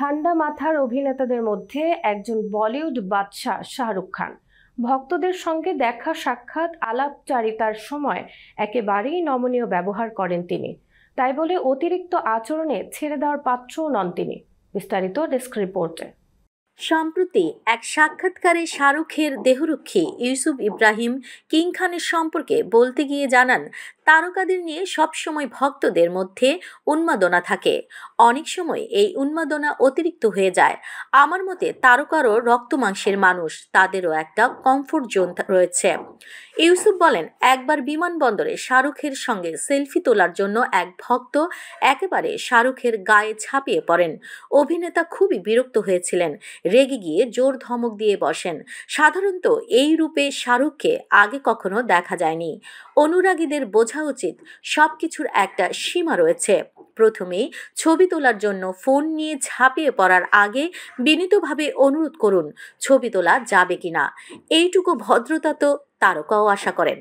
ঠান্ডা মাথার অভিনেতাদের মধ্যে একজন বলিউড বাদশা শাহরুখ খান। ভক্তদের সঙ্গে দেখা সাক্ষাৎ আলাপচারিতার সময় একেবারেই নমনীয় ব্যবহার করেন তিনি। তাই বলে অতিরিক্ত আচরণে ছেড়ে দেওয়ার পাত্রও নন তিনি। বিস্তারিত ডেস্ক রিপোর্টে। সম্প্রতি এক সাক্ষাৎকারে শাহরুখের দেহরক্ষী ইউসুফ ইব্রাহিম কিং খানের সম্পর্কে বলতে গিয়ে জানান, তারকাদের নিয়ে সবসময় ভক্তদের মধ্যে উন্মাদনা থাকে। অনেক সময় এই উন্মাদনা অতিরিক্ত হয়ে যায়। আমার মতে তারকারও রক্ত মাংসের মানুষ, তাদেরও একটা কমফোর্ট জোন রয়েছে। ইউসুফ বলেন, একবার বিমানবন্দরে শাহরুখের সঙ্গে সেলফি তোলার জন্য এক ভক্ত একেবারে শাহরুখের গায়ে ঝাঁপিয়ে পড়েন। অভিনেতা খুবই বিরক্ত হয়েছিলেন, রেগে গিয়ে জোর ধমক দিয়ে বসেন। সাধারণত এই রূপে শাহরুখকে আগে কখনো দেখা যায়নি। অনুরাগীদের বোঝা উচিত, সবকিছুর একটা সীমা রয়েছে। প্রথমেই ছবি তোলার জন্য ফোন নিয়ে ঝাঁপিয়ে পড়ার আগে বিনীতভাবে অনুরোধ করুন ছবি তোলা যাবে কিনা। এইটুকু ভদ্রতা তো তারকাও আশা করেন।